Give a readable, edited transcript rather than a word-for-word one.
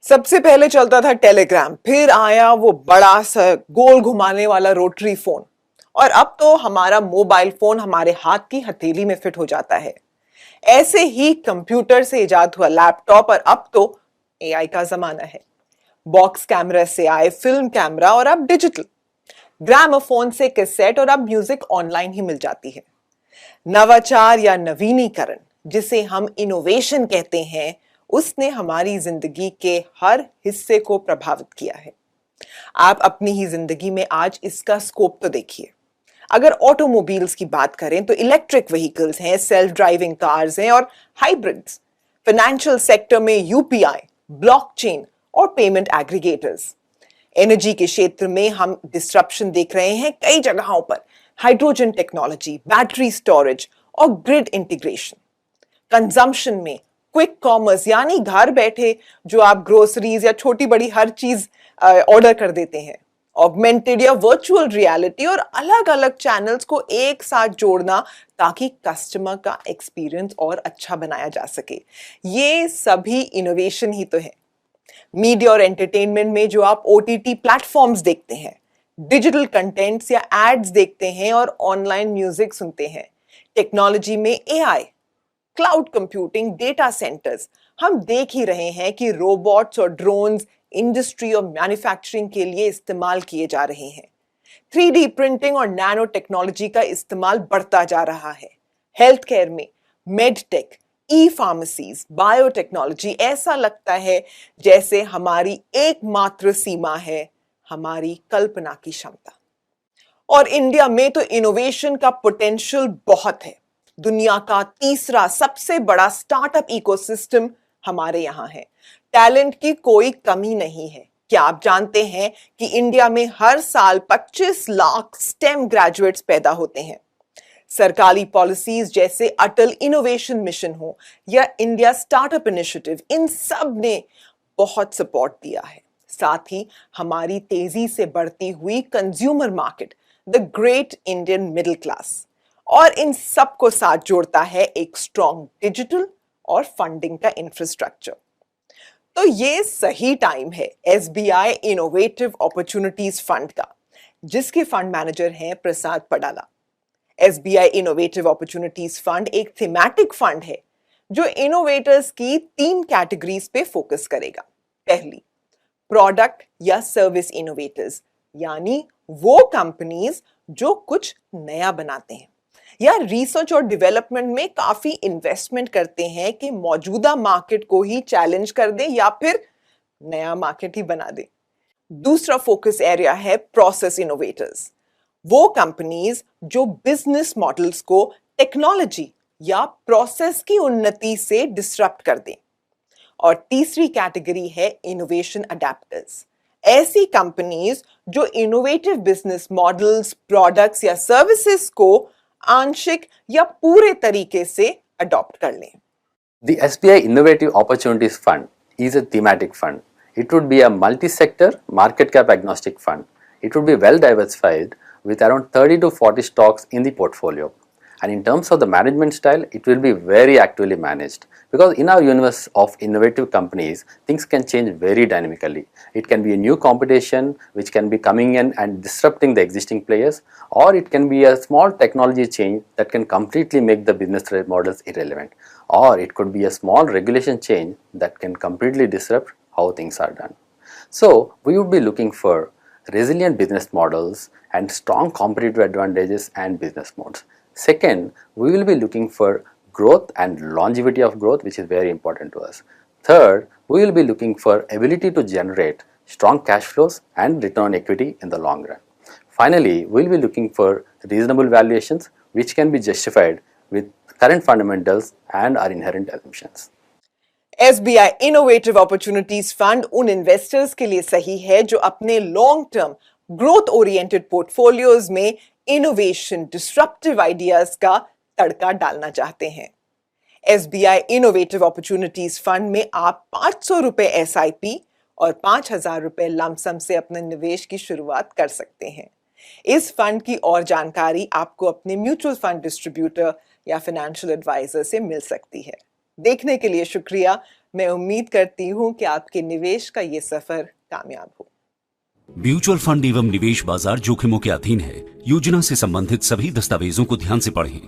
सबसे पहले चलता था टेलीग्राम, फिर आया वो बड़ा सा गोल घुमाने वाला रोटरी फोन, और अब तो हमारा मोबाइल फोन हमारे हाथ की हथेली में फिट हो जाता है। ऐसे ही कंप्यूटर से इजाद हुआ लैपटॉप, और अब तो एआई का जमाना है। बॉक्स कैमरा से आए फिल्म कैमरा, और अब डिजिटल ग्रामोफोन से कैसेट, और अब म्यूजिक ऑनलाइन ही मिल जाती है। नवाचार या नवीनीकरण, जिसे हम इनोवेशन कहते हैं, उसने हमारी जिंदगी के हर हिस्से को प्रभावित किया है। आप अपनी ही जिंदगी में आज इसका स्कोप तो देखिए। अगर ऑटोमोबाइल्स की बात करें तो इलेक्ट्रिक व्हीकल्स हैं, सेल्फ ड्राइविंग कार्स हैं और हाइब्रिड्स। फाइनेंशियल सेक्टर में यूपीआई, ब्लॉकचेन और पेमेंट एग्रीगेटर्स। एनर्जी के क्षेत्र में हम डिस्ट्रप्शन देख रहे हैं कई जगहों पर। हाइड्रोजन टेक्नोलॉजी, बैटरी स्टोरेज और ग्रिड इंटीग्रेशन। कंजम्पशन में क्विक कॉमर्स, यानी घर बैठे जो आप ग्रोसरीज या छोटी बड़ी हर चीज ऑर्डर कर देते हैं। ऑगमेंटेड या वर्चुअल रियलिटी और अलग अलग चैनल्स को एक साथ जोड़ना ताकि कस्टमर का एक्सपीरियंस और अच्छा बनाया जा सके। ये सभी इनोवेशन ही तो है। मीडिया और एंटरटेनमेंट में जो आप ओटीटी प्लेटफॉर्म्स देखते हैं, डिजिटल कंटेंट्स या एड्स देखते हैं और ऑनलाइन म्यूजिक सुनते हैं। टेक्नोलॉजी में AI, cloud computing, data centres. हम देख ही रहे हैं कि रोबोट्स और ड्रोन्स इंडस्ट्री और मैन्युफैक्चरिंग के लिए इस्तेमाल किए जा रहे हैं। 3D प्रिंटिंग और नैनो टेक्नोलॉजी का इस्तेमाल बढ़ता जा रहा है। हेल्थ केयर में मेडटेक, ई फार्मेसीज, बायोटेक्नोलॉजी, ऐसा लगता है जैसे हमारी एकमात्र सीमा है हमारी कल्पना की क्षमता। और इंडिया में तो इनोवेशन का पोटेंशियल बहुत है। दुनिया का तीसरा सबसे बड़ा स्टार्टअप इकोसिस्टम हमारे यहाँ है। टैलेंट की कोई कमी नहीं है। क्या आप जानते हैं कि इंडिया में हर साल 25 लाख स्टेम ग्रेजुएट्स पैदा होते हैं? सरकारी पॉलिसीज जैसे अटल इनोवेशन मिशन हो या इंडिया स्टार्टअप इनिशिएटिव, इन सब ने बहुत सपोर्ट दिया है। साथ ही हमारी तेजी से बढ़ती हुई consumer market, the great Indian middle class, और इन सब को साथ जोड़ता है एक स्ट्रॉन्ग डिजिटल और फंडिंग का इंफ्रास्ट्रक्चर। तो ये सही टाइम है एसबीआई इनोवेटिव अपॉर्चुनिटीज फंड का, जिसके फंड मैनेजर हैं प्रसाद पडाला। एसबीआई इनोवेटिव अपॉर्चुनिटीज फंड एक थीमेटिक फंड है जो इनोवेटर्स की 3 कैटेगरीज पे फोकस करेगा। पहली, प्रोडक्ट या सर्विस इनोवेटर्स, यानी वो कंपनीज जो कुछ नया बनाते हैं या रिसर्च और डेवलपमेंट में काफी इन्वेस्टमेंट करते हैं कि मौजूदा मार्केट को ही चैलेंज कर दे या फिर नया मार्केट ही बना दे। दूसरा फोकस एरिया है प्रोसेस इनोवेटर्स, वो कंपनीज जो बिजनेस मॉडल्स को टेक्नोलॉजी या प्रोसेस की उन्नति से डिसरप्ट कर दें। और तीसरी कैटेगरी है इनोवेशन अडेप्टर्स, ऐसी कंपनीज जो इनोवेटिव बिजनेस मॉडल्स, प्रोडक्ट्स या सर्विसेज को आंशिक या पूरे तरीके से अडॉप्ट कर लें। The SBI Innovative Opportunities Fund is a thematic fund. It would be a multi-sector market cap agnostic fund. It would be well diversified with around 30 to 40 stocks in the portfolio. And in terms of the management style, it will be very actively managed, because in our universe of innovative companies, things can change very dynamically. It can be a new competition which can be coming in and disrupting the existing players, or it can be a small technology change that can completely make the business models irrelevant, or it could be a small regulation change that can completely disrupt how things are done. So we would be looking for resilient business models and strong competitive advantages and business modes. Second, we will be looking for growth and longevity of growth, which is very important to us. Third, we will be looking for ability to generate strong cash flows and return on equity in the long run. Finally, we will be looking for reasonable valuations which can be justified with current fundamentals and our inherent assumptions. SBI innovative opportunities fund उन investors के लिए सही है जो अपने long term growth oriented portfolios में innovation, disruptive ideas का तड़का डालना चाहते हैं। एसबीआई इनोवेटिव अपॉर्चुनिटीज फंड में आप 500 रुपए एसआईपी और 5,000 रुपए लमसम से अपने निवेश की शुरुआत कर सकते हैं। इस फंड की और जानकारी आपको अपने म्यूचुअल फंड डिस्ट्रीब्यूटर या फाइनेंशियल एडवाइजर से मिल सकती है। देखने के लिए शुक्रिया। मैं उम्मीद करती हूँ कि आपके निवेश का ये सफर कामयाब हो। म्यूचुअल फंड एवं निवेश बाजार जोखिमों के अधीन है। योजना से संबंधित सभी दस्तावेजों को ध्यान से पढ़ें।